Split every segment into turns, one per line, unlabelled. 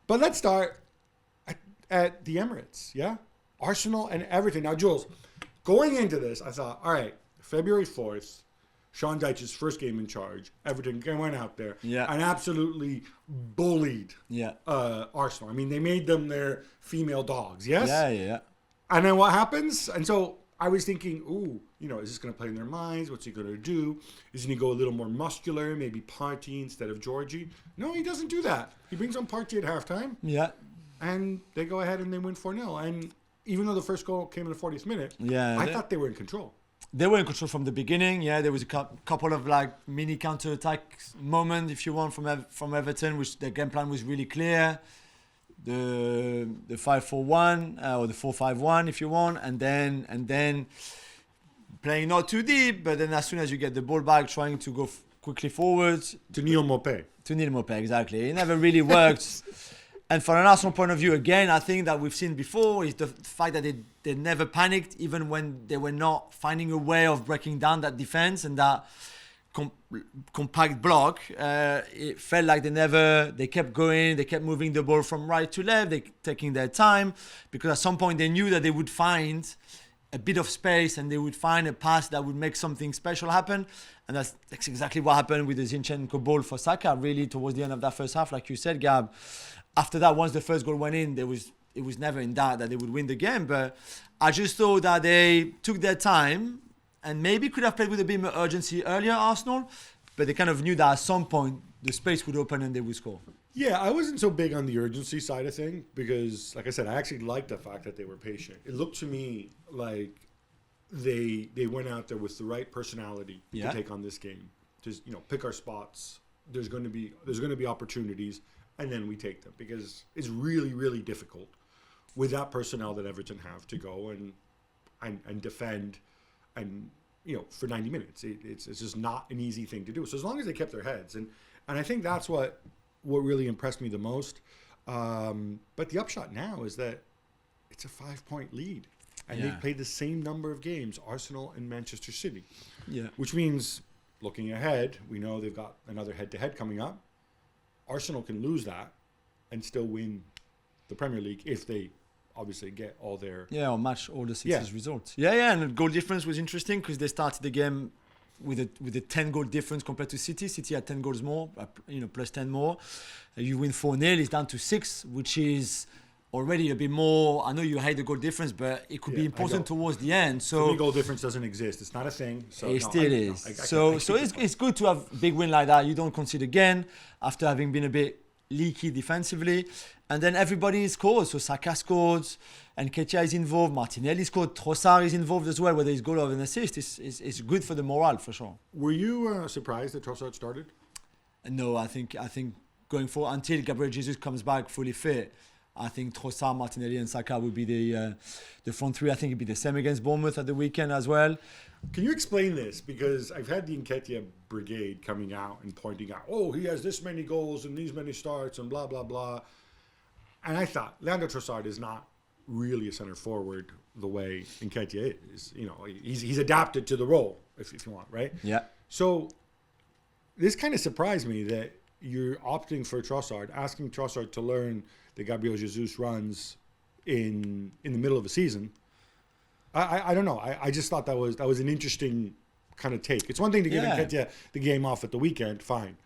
But let's start at the Emirates, yeah? Arsenal and Everton. Now, Jules, going into this, I thought, all right, February 4th, Sean Dyche's first game in charge. Everton went out there and absolutely bullied Arsenal. I mean, they made them their female dogs, yes?
Yeah.
And then what happens? And so I was thinking, ooh, is this going to play in their minds? What's he going to do? Isn't he go a little more muscular, maybe Partey instead of Georgie? No, he doesn't do that. He brings on Partey at halftime.
Yeah.
And they go ahead and they win 4-0. And even though the first goal came in the 40th minute, I thought they were in control.
They were in control from the beginning. Yeah, there was a couple of mini counter-attack moments, if you want, from Everton, which the game plan was really clear. The 5-4-1 or the 4-5-1, if you want, and then playing not too deep, but then as soon as you get the ball back, trying to go quickly forwards.
To Neil Maupay,
exactly. It never really worked. And from an Arsenal point of view, again, I think that we've seen before is the fact that they never panicked, even when they were not finding a way of breaking down that defense and that compact block. It felt like they kept going, they kept moving the ball from right to left, they taking their time, because at some point they knew that they would find a bit of space and they would find a pass that would make something special happen. And that's exactly what happened with the Zinchenko ball for Saka, really, towards the end of that first half, like you said, Gab. After that, once the first goal went in, it was never in doubt that they would win the game. But I just thought that they took their time and maybe could have played with a bit more urgency earlier, Arsenal. But they kind of knew that at some point the space would open and they would score.
Yeah, I wasn't so big on the urgency side of thing because, like I said, I actually liked the fact that they were patient. It looked to me like they went out there with the right personality to take on this game. Just pick our spots. There's going to be opportunities. And then we take them because it's really, really difficult with that personnel that Everton have to go and defend and for 90 minutes. It's just not an easy thing to do. So as long as they kept their heads and I think that's what really impressed me the most. But the upshot now is that it's a 5-point lead and they've played the same number of games, Arsenal and Manchester City. Yeah, which means looking ahead, we know they've got another head-to-head coming up. Arsenal can lose that and still win the Premier League if they obviously get all their...
Yeah, or match all the City's results. Yeah, and the goal difference was interesting because they started the game with a 10-goal difference compared to City. City had 10 goals more, plus 10 more. You win 4-0, it's down to 6, which is already a bit more... I know you hate the goal difference, but it could be important towards the end. So
the goal difference doesn't exist. It's not a thing. So
it still is. It's good to have a big win like that. You don't concede again after having been a bit leaky defensively. And then everybody scores. So Saka scored, and Nketiah is involved. Martinelli scored. Trossard is involved as well, whether it's goal or an assist. It's good for the morale, for sure.
Were you surprised that Trossard started?
No, I think going forward, until Gabriel Jesus comes back fully fit, I think Trossard, Martinelli and Saka will be the front three. I think it'll be the same against Bournemouth at the weekend as well.
Can you explain this? Because I've had the Nketiah brigade coming out and pointing out, he has this many goals and these many starts and blah, blah, blah. And I thought, Leandro Trossard is not really a center forward the way Nketiah is. He's adapted to the role, if you want, right?
Yeah.
So this kind of surprised me that you're opting for Trossard, asking Trossard to learn the Gabriel Jesus runs in the middle of a season. I don't know. I just thought that was an interesting kind of take. It's one thing to give Nketiah the game off at the weekend, fine.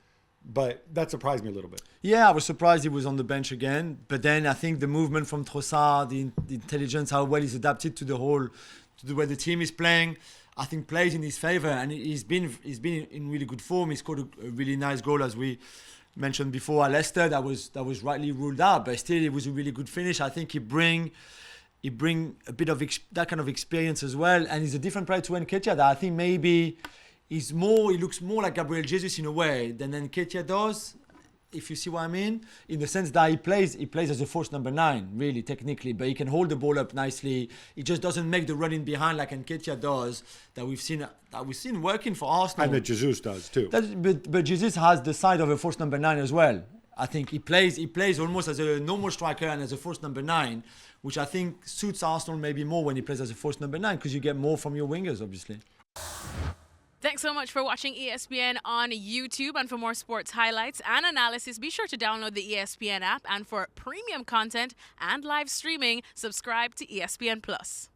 But that surprised me a little bit.
Yeah, I was surprised he was on the bench again. But then I think the movement from Trossard, the intelligence, how well he's adapted to to the way the team is playing, I think plays in his favour. And he's been in really good form. He scored a really nice goal, as we mentioned before, at Leicester. That was rightly ruled out, but still it was a really good finish. I think he bring a bit of that kind of experience as well, and he's a different player to Nketiah. That I think maybe he looks more like Gabriel Jesus in a way than Nketiah does, if you see what I mean, in the sense that he plays as a false number 9, really technically, but he can hold the ball up nicely. He just doesn't make the running behind like Nketiah does, that we've seen working for Arsenal.
And that Jesus does too.
But Jesus has the side of a false number 9 as well. I think he plays almost as a normal striker and as a false number 9, which I think suits Arsenal maybe more when he plays as a false number 9, because you get more from your wingers, obviously.
Thanks so much for watching ESPN on YouTube. And for more sports highlights and analysis, be sure to download the ESPN app. And for premium content and live streaming, subscribe to ESPN Plus.